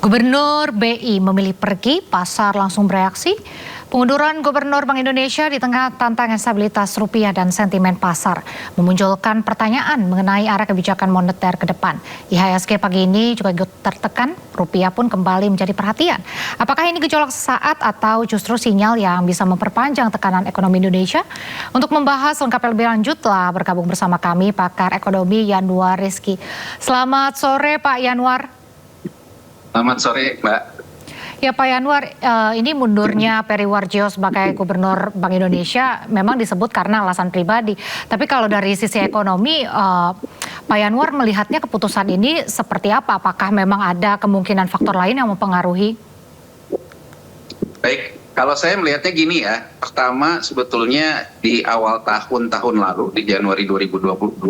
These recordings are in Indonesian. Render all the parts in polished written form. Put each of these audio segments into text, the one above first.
Gubernur BI memilih pergi, pasar langsung bereaksi. Pengunduran Gubernur Bank Indonesia di tengah tantangan stabilitas rupiah dan sentimen pasar memunculkan pertanyaan mengenai arah kebijakan moneter ke depan. IHSG pagi ini juga ikut tertekan, rupiah pun kembali menjadi perhatian. Apakah ini gejolak sesaat atau justru sinyal yang bisa memperpanjang tekanan ekonomi Indonesia? Untuk membahas lengkapnya lebih lanjut telah bergabung bersama kami pakar ekonomi Yanuar Rizky. Selamat sore Pak Yanuar. Selamat sore, Mbak. Ya Pak Yanuar, ini mundurnya Peri Warjio sebagai Gubernur Bank Indonesia memang disebut karena alasan pribadi. Tapi kalau dari sisi ekonomi, Pak Yanuar melihatnya keputusan ini seperti apa? Apakah memang ada kemungkinan faktor lain yang mempengaruhi? Baik, kalau saya melihatnya gini ya. Pertama, sebetulnya di awal tahun lalu, di Januari 2025,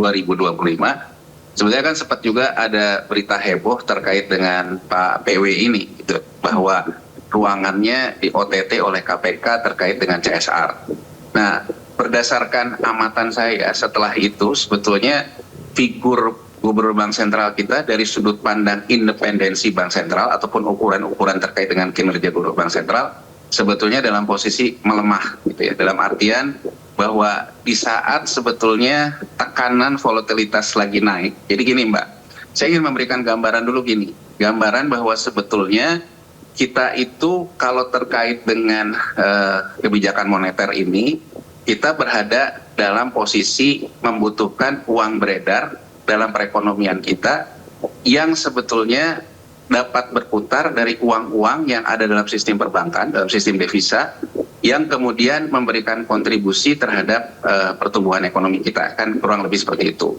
sebenarnya kan sempat juga ada berita heboh terkait dengan Pak PW ini, gitu, bahwa ruangannya di OTT oleh KPK terkait dengan CSR. Nah, berdasarkan amatan saya setelah itu, sebetulnya figur Gubernur Bank Sentral kita dari sudut pandang independensi Bank Sentral ataupun ukuran-ukuran terkait dengan kinerja Gubernur Bank Sentral, sebetulnya dalam posisi melemah, gitu ya. Dalam artian bahwa di saat sebetulnya tekanan volatilitas lagi naik. Jadi gini Mbak, saya ingin memberikan gambaran dulu gini. Gambaran bahwa sebetulnya kita itu kalau terkait dengan kebijakan moneter ini, kita berada dalam posisi membutuhkan uang beredar dalam perekonomian kita yang sebetulnya dapat berputar dari uang-uang yang ada dalam sistem perbankan, dalam sistem devisa, yang kemudian memberikan kontribusi terhadap pertumbuhan ekonomi kita, kan kurang lebih seperti itu.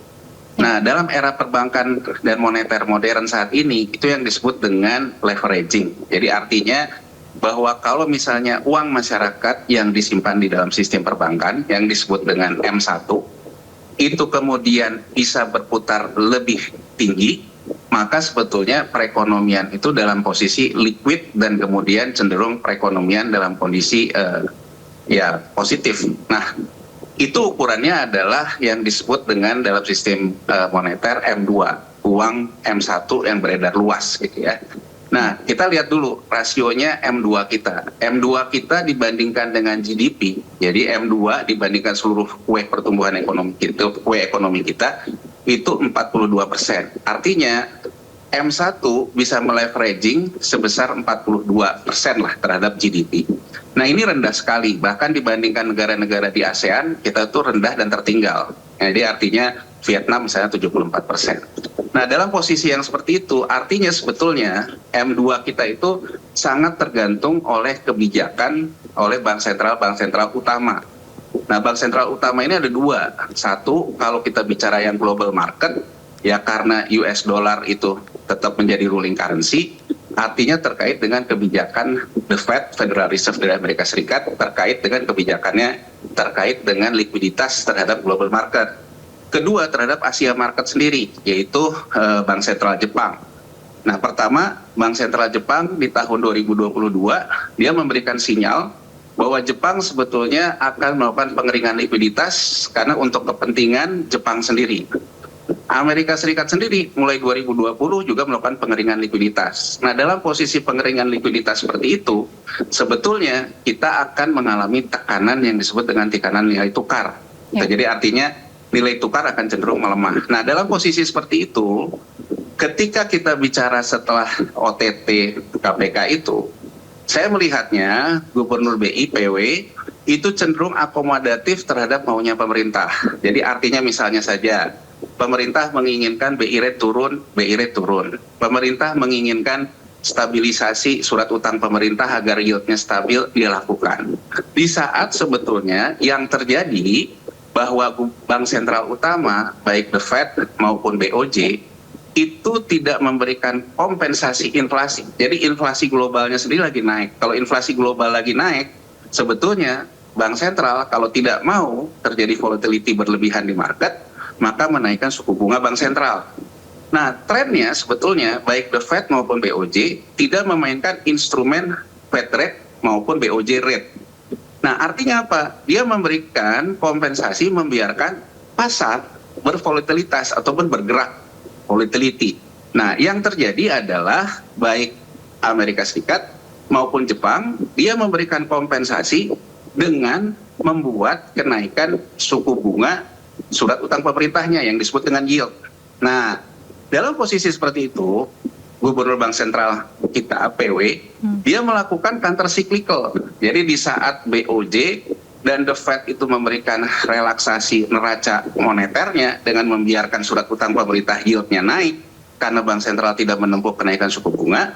Nah, dalam era perbankan dan moneter modern saat ini, itu yang disebut dengan leveraging. Jadi artinya bahwa kalau misalnya uang masyarakat yang disimpan di dalam sistem perbankan, yang disebut dengan M1, itu kemudian bisa berputar lebih tinggi, maka sebetulnya perekonomian itu dalam posisi liquid dan kemudian cenderung perekonomian dalam kondisi ya positif. Nah, itu ukurannya adalah yang disebut dengan dalam sistem moneter M2, uang M1 yang beredar luas gitu ya. Nah, kita lihat dulu rasionya M2 kita. M2 kita dibandingkan dengan GDP, jadi M2 dibandingkan seluruh kue pertumbuhan ekonomi kita, kue ekonomi kita, itu 42%. Artinya M1 bisa meleveraging sebesar 42% lah terhadap GDP. Nah, ini rendah sekali, bahkan dibandingkan negara-negara di ASEAN, kita tuh rendah dan tertinggal. Jadi artinya Vietnam misalnya 74%. Nah, dalam posisi yang seperti itu, artinya sebetulnya M2 kita itu sangat tergantung oleh kebijakan oleh bank sentral utama. Nah, bank sentral utama ini ada dua. Satu, kalau kita bicara yang global market, ya karena US dollar itu tetap menjadi ruling currency, artinya terkait dengan kebijakan The Fed, Federal Reserve dari Amerika Serikat, terkait dengan kebijakannya terkait dengan likuiditas terhadap global market. Kedua, terhadap Asia market sendiri, yaitu Bank Sentral Jepang. Nah, pertama, Bank Sentral Jepang di tahun 2022, dia memberikan sinyal bahwa Jepang sebetulnya akan melakukan pengeringan likuiditas karena untuk kepentingan Jepang sendiri. Amerika Serikat sendiri mulai 2020 juga melakukan pengeringan likuiditas. Nah, dalam posisi pengeringan likuiditas seperti itu, sebetulnya kita akan mengalami tekanan yang disebut dengan tekanan nilai tukar. Ya. Jadi artinya nilai tukar akan cenderung melemah. Nah, dalam posisi seperti itu, ketika kita bicara setelah OTT KPK itu, saya melihatnya Gubernur BI PW itu cenderung akomodatif terhadap maunya pemerintah. Jadi artinya misalnya saja, pemerintah menginginkan BI rate turun, BI rate turun. Pemerintah menginginkan stabilisasi surat utang pemerintah agar yieldnya stabil, dia lakukan. Di saat sebetulnya yang terjadi bahwa bank sentral utama, baik The Fed maupun BOJ, itu tidak memberikan kompensasi inflasi. Jadi inflasi globalnya sendiri lagi naik. Kalau inflasi global lagi naik, sebetulnya bank sentral kalau tidak mau terjadi volatility berlebihan di market, maka menaikkan suku bunga bank sentral. Nah, trennya sebetulnya baik The Fed maupun BOJ tidak memainkan instrumen Fed rate maupun BOJ rate. Nah, artinya apa? Dia memberikan kompensasi, membiarkan pasar bervolatilitas ataupun bergerak volatility. Nah, yang terjadi adalah baik Amerika Serikat maupun Jepang, dia memberikan kompensasi dengan membuat kenaikan suku bunga surat utang pemerintahnya yang disebut dengan yield. Nah, dalam posisi seperti itu, Gubernur Bank Sentral kita, PW, dia melakukan counter cyclical. Jadi di saat BOJ dan The Fed itu memberikan relaksasi neraca moneternya dengan membiarkan surat utang pemerintah yieldnya naik karena Bank Sentral tidak menempuh kenaikan suku bunga,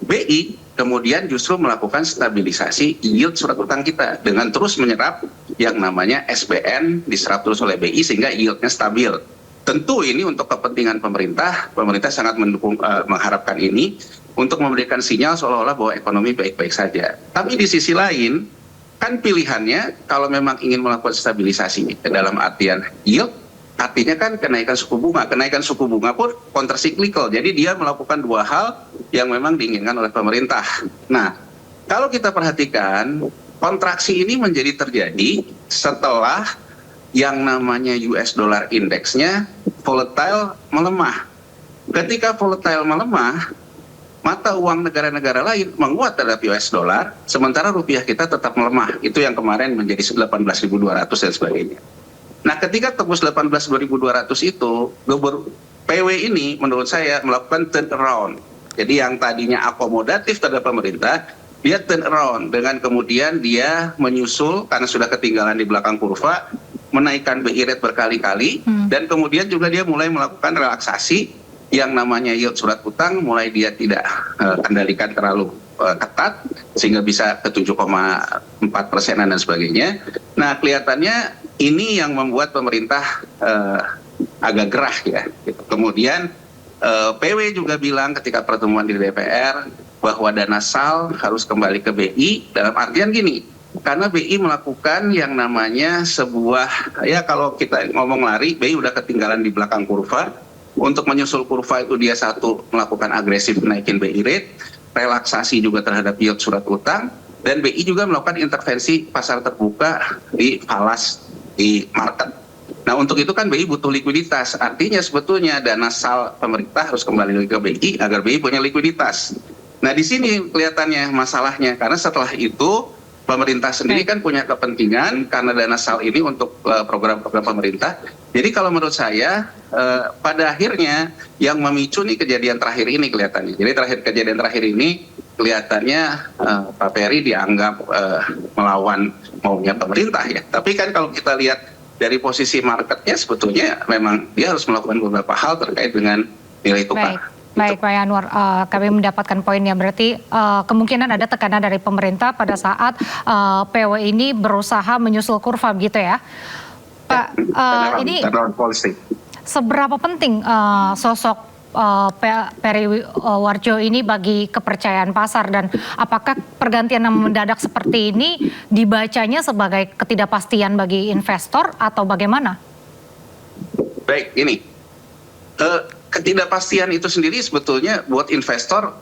BI kemudian justru melakukan stabilisasi yield surat utang kita dengan terus menyerap yang namanya SBN, diserap terus oleh BI sehingga yieldnya stabil. Tentu ini untuk kepentingan pemerintah sangat mengharapkan ini untuk memberikan sinyal seolah-olah bahwa ekonomi baik-baik saja. Tapi di sisi lain, kan pilihannya kalau memang ingin melakukan stabilisasi dalam artian yield, artinya kan kenaikan suku bunga. Kenaikan suku bunga pun countercyclical. Jadi dia melakukan dua hal yang memang diinginkan oleh pemerintah. Nah, kalau kita perhatikan, kontraksi ini menjadi terjadi setelah yang namanya US dollar indeksnya volatile melemah. Ketika volatile melemah, mata uang negara-negara lain menguat terhadap US dollar, sementara rupiah kita tetap melemah. Itu yang kemarin menjadi 18.200 dan sebagainya. Nah, ketika tembus 18.200 itu, PW ini menurut saya melakukan turn around. Jadi yang tadinya akomodatif terhadap pemerintah, dia turn around dengan kemudian dia menyusul karena sudah ketinggalan di belakang kurva, menaikkan BI rate berkali-kali, dan kemudian juga dia mulai melakukan relaksasi yang namanya yield surat utang, mulai dia tidak kendalikan terlalu ketat, sehingga bisa ke 7,4% dan sebagainya. Nah, kelihatannya ini yang membuat pemerintah agak gerah ya. Kemudian PW juga bilang ketika pertemuan di DPR bahwa dana SAL harus kembali ke BI, dalam artian gini, karena BI melakukan yang namanya sebuah, ya kalau kita ngomong lari, BI udah ketinggalan di belakang kurva. Untuk menyusul kurva itu dia satu melakukan agresif naikin BI rate, relaksasi juga terhadap yield surat utang, dan BI juga melakukan intervensi pasar terbuka di falas di market. Nah, untuk itu kan BI butuh likuiditas. Artinya sebetulnya dana SAL pemerintah harus kembali ke BI agar BI punya likuiditas. Nah, di sini kelihatannya masalahnya, karena setelah itu pemerintah sendiri kan punya kepentingan karena dana SAL ini untuk program-program pemerintah. Jadi kalau menurut saya pada akhirnya yang memicu nih kejadian terakhir ini kelihatannya. Jadi kejadian terakhir ini kelihatannya Pak Peri dianggap melawan maunya pemerintah ya. Tapi kan kalau kita lihat dari posisi marketnya sebetulnya memang dia harus melakukan beberapa hal terkait dengan nilai tukar. Baik, Pak Yanuar, kami mendapatkan poinnya. Berarti kemungkinan ada tekanan dari pemerintah pada saat PW ini berusaha menyusul kurva gitu ya. Pak, ini seberapa penting sosok Peri Warjo ini bagi kepercayaan pasar, dan apakah pergantian yang mendadak seperti ini dibacanya sebagai ketidakpastian bagi investor atau bagaimana? Baik, ini ketidakpastian itu sendiri sebetulnya buat investor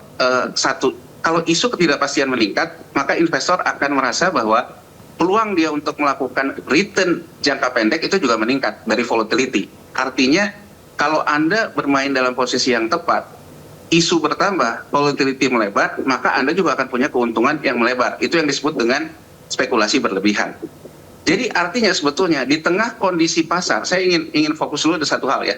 satu, kalau isu ketidakpastian meningkat, maka investor akan merasa bahwa peluang dia untuk melakukan return jangka pendek itu juga meningkat dari volatility. Artinya kalau Anda bermain dalam posisi yang tepat, isu bertambah, volatility melebar, maka Anda juga akan punya keuntungan yang melebar. Itu yang disebut dengan spekulasi berlebihan. Jadi artinya sebetulnya di tengah kondisi pasar, saya ingin fokus dulu ada satu hal ya.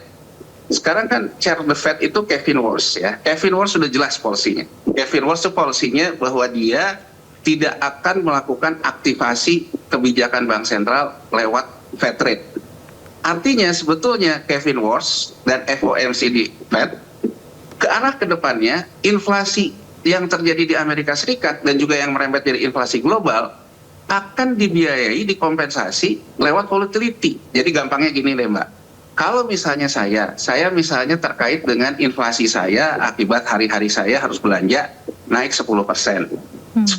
Sekarang kan chair the Fed itu Kevin Warsh ya. Kevin Warsh sudah jelas polisinya. Kevin Warsh itu polisinya bahwa dia tidak akan melakukan aktivasi kebijakan bank sentral lewat Fed rate. Artinya sebetulnya Kevin Warsh dan FOMC di Fed ke arah kedepannya inflasi yang terjadi di Amerika Serikat dan juga yang merembet jadi inflasi global akan dibiayai, dikompensasi lewat volatility. Jadi gampangnya gini deh Mbak. Kalau misalnya saya misalnya terkait dengan inflasi saya akibat hari-hari saya harus belanja naik 10%. 10%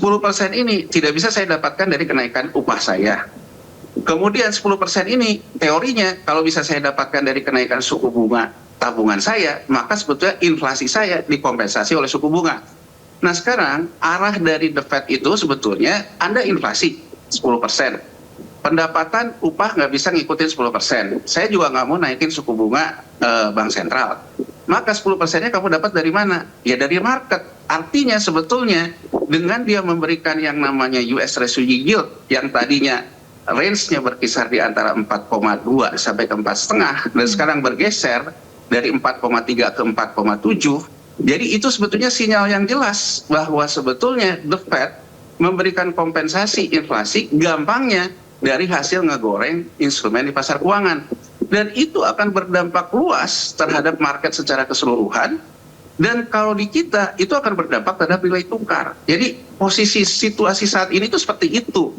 ini tidak bisa saya dapatkan dari kenaikan upah saya. Kemudian 10% ini teorinya kalau bisa saya dapatkan dari kenaikan suku bunga tabungan saya, maka sebetulnya inflasi saya dikompensasi oleh suku bunga. Nah sekarang arah dari The Fed itu sebetulnya Anda inflasi 10%. pendapatan upah nggak bisa ngikutin 10%. Saya juga nggak mau naikin suku bunga bank sentral. Maka 10%-nya kamu dapat dari mana? Ya dari market. Artinya sebetulnya dengan dia memberikan yang namanya US Treasury Yield yang tadinya range-nya berkisar di antara 4,2 sampai ke 4,5 dan sekarang bergeser dari 4,3 ke 4,7. Jadi itu sebetulnya sinyal yang jelas bahwa sebetulnya The Fed memberikan kompensasi inflasi gampangnya dari hasil ngegoreng instrumen di pasar keuangan. Dan itu akan berdampak luas terhadap market secara keseluruhan. Dan kalau di kita, itu akan berdampak terhadap nilai tukar. Jadi posisi situasi saat ini itu seperti itu.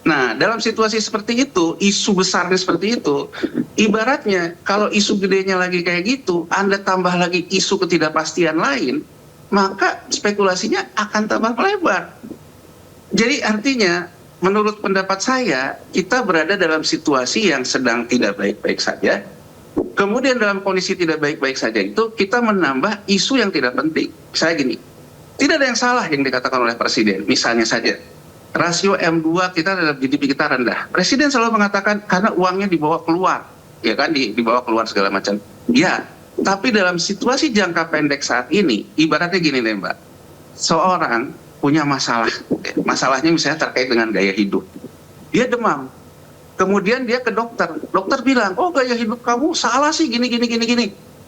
Nah, dalam situasi seperti itu, isu besarnya seperti itu, ibaratnya kalau isu gedenya lagi kayak gitu, Anda tambah lagi isu ketidakpastian lain, maka spekulasinya akan tambah melebar. Jadi artinya, menurut pendapat saya, kita berada dalam situasi yang sedang tidak baik-baik saja. Kemudian dalam kondisi tidak baik-baik saja itu, kita menambah isu yang tidak penting. Misalnya gini, tidak ada yang salah yang dikatakan oleh Presiden. Misalnya saja, rasio M2 kita dalam GDP kita rendah. Presiden selalu mengatakan karena uangnya dibawa keluar. Ya kan, dibawa keluar segala macam. Ya, tapi dalam situasi jangka pendek saat ini, ibaratnya gini deh Mbak. Seorang punya masalah. Masalahnya misalnya terkait dengan gaya hidup. Dia demam. Kemudian dia ke dokter. Dokter bilang, oh gaya hidup kamu salah sih gini.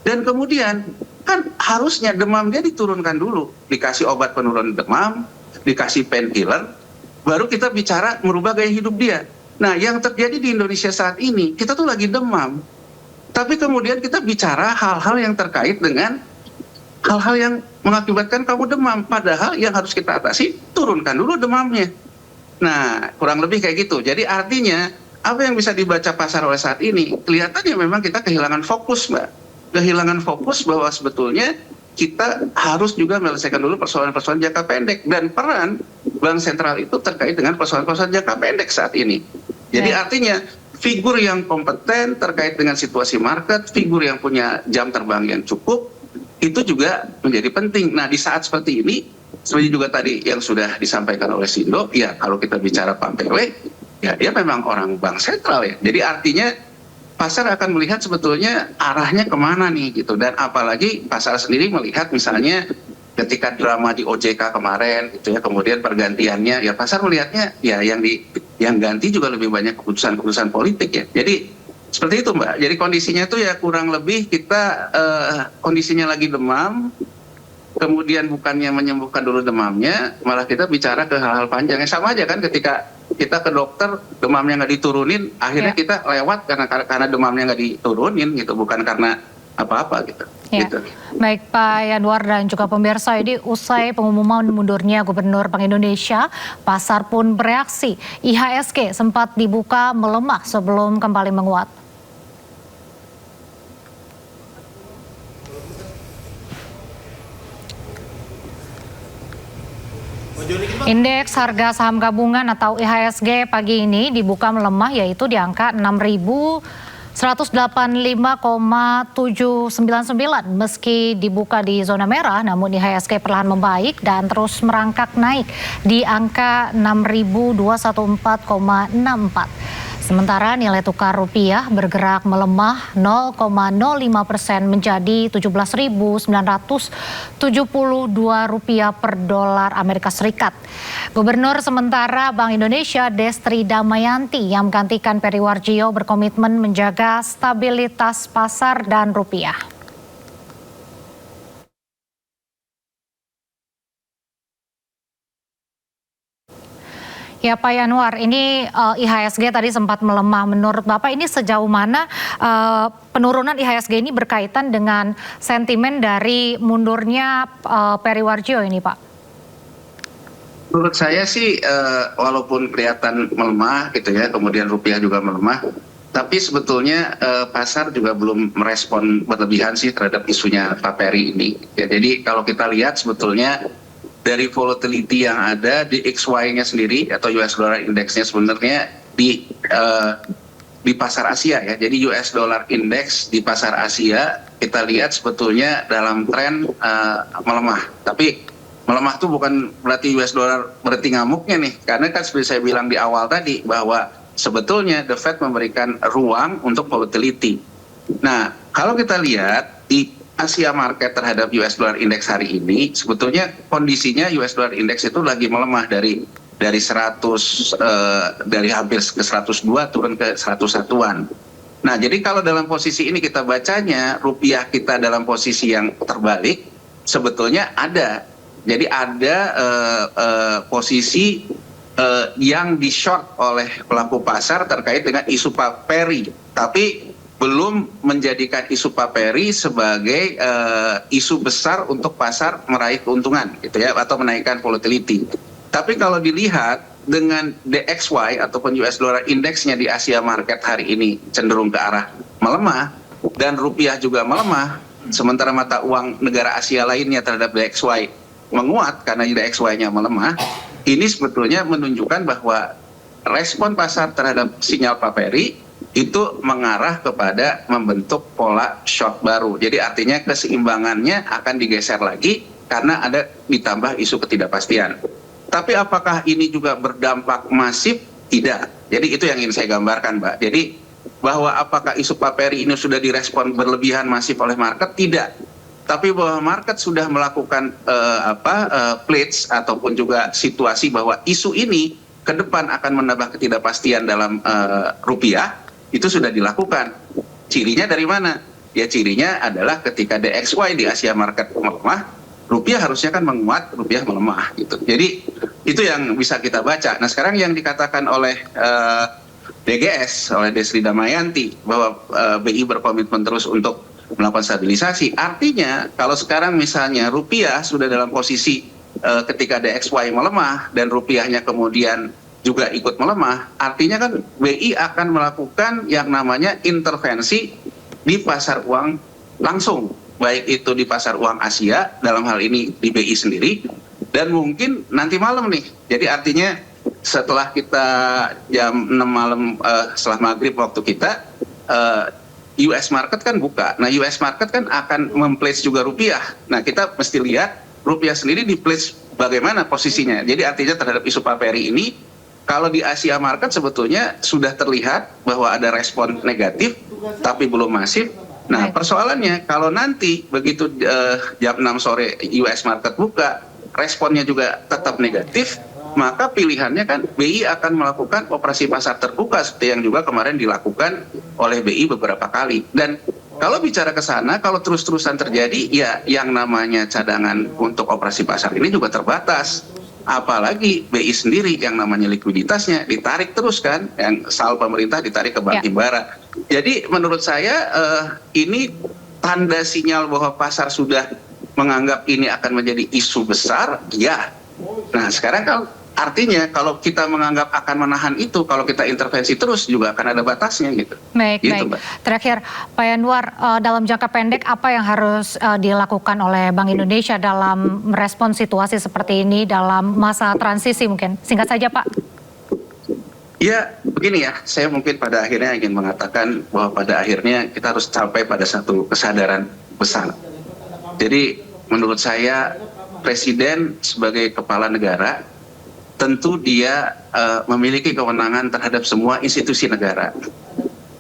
Dan kemudian kan harusnya demam dia diturunkan dulu. Dikasih obat penurun demam, dikasih painkiller, baru kita bicara merubah gaya hidup dia. Nah yang terjadi di Indonesia saat ini, kita tuh lagi demam. Tapi kemudian kita bicara hal-hal yang terkait dengan hal-hal yang mengakibatkan kamu demam. Padahal yang harus kita atasi, turunkan dulu demamnya. Nah, kurang lebih kayak gitu. Jadi artinya, apa yang bisa dibaca pasar oleh saat ini, kelihatannya memang kita kehilangan fokus, Mbak. Kehilangan fokus bahwa sebetulnya kita harus juga menyelesaikan dulu persoalan-persoalan jangka pendek. Dan peran Bank Sentral itu terkait dengan persoalan-persoalan jangka pendek saat ini. Jadi artinya, figur yang kompeten terkait dengan situasi market, figur yang punya jam terbang yang cukup, itu juga menjadi penting. Nah, di saat seperti ini, seperti juga tadi yang sudah disampaikan oleh Sindo, ya kalau kita bicara Pak Pele, ya dia memang orang bank sentral ya. Jadi artinya pasar akan melihat sebetulnya arahnya kemana nih gitu. Dan apalagi pasar sendiri melihat misalnya ketika drama di OJK kemarin gitu ya, kemudian pergantiannya, ya pasar melihatnya ya yang ganti juga lebih banyak keputusan-keputusan politik ya. Jadi seperti itu Mbak. Jadi kondisinya itu ya kurang lebih kita kondisinya lagi demam, kemudian bukannya menyembuhkan dulu demamnya, malah kita bicara ke hal-hal panjang. Sama aja kan ketika kita ke dokter demamnya nggak diturunin, akhirnya kita lewat karena demamnya nggak diturunin gitu, bukan karena apa-apa gitu. Ya. Gitu. Baik Pak Yanwar dan juga pemirsa, ini usai pengumuman mundurnya Gubernur Bank Indonesia, pasar pun bereaksi. IHSG sempat dibuka melemah sebelum kembali menguat. Indeks harga saham gabungan atau IHSG pagi ini dibuka melemah, yaitu di angka 6.185,799. Meski dibuka di zona merah, namun IHSG perlahan membaik dan terus merangkak naik di angka 6.214,64. Sementara nilai tukar rupiah bergerak melemah 0,05% menjadi Rp17.972 per dolar Amerika Serikat. Gubernur sementara Bank Indonesia Destri Damayanti yang menggantikan Peri Warjio berkomitmen menjaga stabilitas pasar dan rupiah. Ya Pak Yanwar, ini IHSG tadi sempat melemah. Menurut Bapak ini sejauh mana penurunan IHSG ini berkaitan dengan sentimen dari mundurnya Peri Warjio ini Pak? Menurut saya sih walaupun kelihatan melemah gitu ya, kemudian rupiah juga melemah, tapi sebetulnya pasar juga belum merespon berlebihan sih terhadap isunya Pak Peri ini. Ya, jadi kalau kita lihat sebetulnya dari volatility yang ada di XY-nya sendiri atau US dollar indexnya sebenarnya di pasar Asia ya. Jadi US dollar index di pasar Asia kita lihat sebetulnya dalam tren melemah. Tapi melemah itu bukan berarti US dollar berarti ngamuknya nih. Karena kan seperti saya bilang di awal tadi bahwa sebetulnya The Fed memberikan ruang untuk volatility. Nah, kalau kita lihat di Asia market terhadap US dollar index hari ini, sebetulnya kondisinya US dollar index itu lagi melemah dari 100 dari hampir ke 102 turun ke 101-an. Nah, jadi kalau dalam posisi ini kita bacanya rupiah kita dalam posisi yang terbalik, sebetulnya ada. Jadi ada posisi yang di short oleh pelaku pasar terkait dengan isu paperi, tapi belum menjadikan isu paperi sebagai isu besar untuk pasar meraih keuntungan, gitu ya, atau menaikkan volatility. Tapi kalau dilihat dengan DXY ataupun US dollar indeksnya di Asia market hari ini cenderung ke arah melemah dan rupiah juga melemah, sementara mata uang negara Asia lainnya terhadap DXY menguat karena DXY-nya melemah, ini sebetulnya menunjukkan bahwa respon pasar terhadap sinyal paperi itu mengarah kepada membentuk pola short baru. Jadi artinya keseimbangannya akan digeser lagi karena ada ditambah isu ketidakpastian. Tapi apakah ini juga berdampak masif? Tidak. Jadi itu yang ingin saya gambarkan, Mbak. Jadi bahwa apakah isu paperi ini sudah direspon berlebihan masif oleh market? Tidak. Tapi bahwa market sudah melakukan pledge ataupun juga situasi bahwa isu ini ke depan akan menambah ketidakpastian dalam rupiah, itu sudah dilakukan. Cirinya dari mana? Ya cirinya adalah ketika DXY di Asia market melemah, rupiah harusnya kan menguat, rupiah melemah gitu. Jadi itu yang bisa kita baca. Nah sekarang yang dikatakan oleh DGS, oleh Desri Damayanti, bahwa BI berkomitmen terus untuk melakukan stabilisasi. Artinya kalau sekarang misalnya rupiah sudah dalam posisi ketika DXY melemah dan rupiahnya kemudian juga ikut melemah, artinya kan BI akan melakukan yang namanya intervensi di pasar uang langsung, baik itu di pasar uang Asia, dalam hal ini di BI sendiri, dan mungkin nanti malam nih. Jadi artinya setelah kita jam 6 malam setelah maghrib waktu kita, US market kan buka. Nah US market kan akan mempledge juga rupiah. Nah kita mesti lihat rupiah sendiri di pledge bagaimana posisinya. Jadi artinya terhadap isu paperi ini, kalau di Asia market sebetulnya sudah terlihat bahwa ada respon negatif, tapi belum masif. Nah persoalannya kalau nanti begitu jam 6 sore US market buka, responnya juga tetap negatif, maka pilihannya kan BI akan melakukan operasi pasar terbuka seperti yang juga kemarin dilakukan oleh BI beberapa kali. Dan kalau bicara ke sana, kalau terus-terusan terjadi, ya yang namanya cadangan untuk operasi pasar ini juga terbatas. Apalagi BI sendiri yang namanya likuiditasnya ditarik terus kan, yang sal pemerintah ditarik ke bank himbara. Jadi menurut saya ini tanda sinyal bahwa pasar sudah menganggap ini akan menjadi isu besar, ya. Nah sekarang kalau artinya kalau kita menganggap akan menahan itu, kalau kita intervensi terus juga akan ada batasnya gitu. Baik, gitu, baik. Mbak. Terakhir, Pak Yanuar, dalam jangka pendek apa yang harus dilakukan oleh Bank Indonesia dalam merespon situasi seperti ini dalam masa transisi mungkin? Singkat saja, Pak. Ya, begini ya, saya mungkin pada akhirnya ingin mengatakan bahwa pada akhirnya kita harus sampai pada satu kesadaran besar. Jadi menurut saya Presiden sebagai kepala negara tentu dia memiliki kewenangan terhadap semua institusi negara.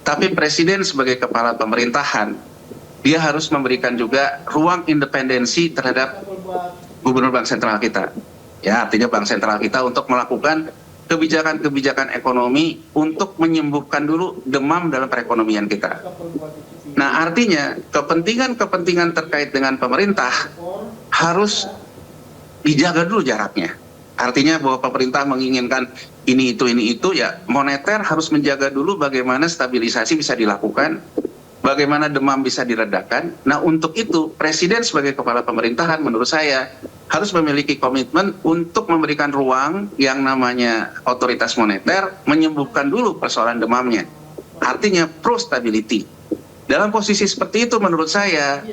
Tapi Presiden sebagai kepala pemerintahan, dia harus memberikan juga ruang independensi terhadap Gubernur Bank Sentral kita. Ya, artinya Bank Sentral kita untuk melakukan kebijakan-kebijakan ekonomi untuk menyembuhkan dulu demam dalam perekonomian kita. Nah, artinya kepentingan-kepentingan terkait dengan pemerintah harus dijaga dulu jaraknya. Artinya bahwa pemerintah menginginkan ini itu ya moneter harus menjaga dulu bagaimana stabilisasi bisa dilakukan, bagaimana demam bisa diredakan. Nah untuk itu Presiden sebagai kepala pemerintahan menurut saya harus memiliki komitmen untuk memberikan ruang yang namanya otoritas moneter menyembuhkan dulu persoalan demamnya. Artinya pro stability. Dalam posisi seperti itu menurut saya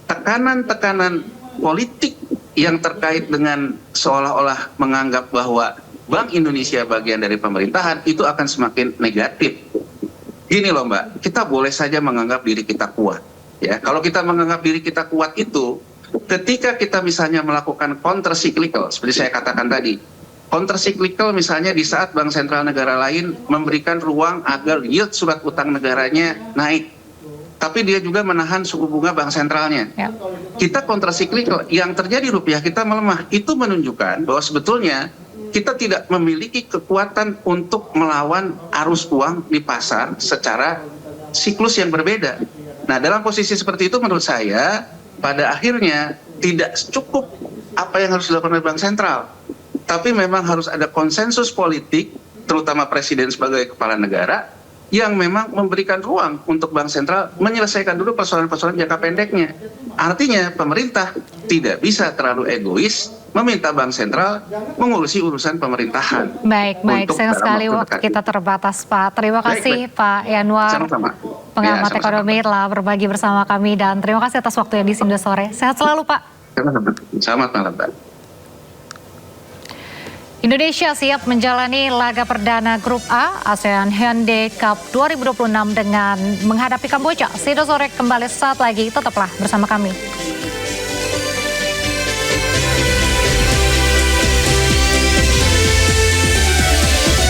tekanan-tekanan politik yang terkait dengan seolah-olah menganggap bahwa Bank Indonesia bagian dari pemerintahan itu akan semakin negatif. Gini loh Mbak, kita boleh saja menganggap diri kita kuat. Ya, kalau kita menganggap diri kita kuat itu, ketika kita misalnya melakukan counter cyclical, seperti saya katakan tadi, countercyclical misalnya di saat bank sentral negara lain memberikan ruang agar yield surat utang negaranya naik. Tapi dia juga menahan suku bunga bank sentralnya. Ya. Kita countercyclical, yang terjadi rupiah kita melemah. Itu menunjukkan bahwa sebetulnya kita tidak memiliki kekuatan untuk melawan arus uang di pasar secara siklus yang berbeda. Nah, dalam posisi seperti itu menurut saya pada akhirnya tidak cukup apa yang harus dilakukan oleh bank sentral. Tapi memang harus ada konsensus politik, terutama presiden sebagai kepala negara, yang memang memberikan ruang untuk bank sentral menyelesaikan dulu persoalan-persoalan jangka pendeknya. Artinya pemerintah tidak bisa terlalu egois meminta bank sentral mengurusi urusan pemerintahan. Baik, sayang sekali waktu kita terbatas, Pak. Terima kasih, Pak Yanwar, Sama-sama. pengamat Ya, sama-sama. ekonomi, telah berbagi bersama kami, dan terima kasih atas waktunya di Sindo Sore. Sehat selalu, Pak. Selamat malam, Pak. Indonesia siap menjalani laga perdana Grup A ASEAN Hyundai Cup 2026 dengan menghadapi Kamboja. Sido Sore kembali saat lagi, tetaplah bersama kami.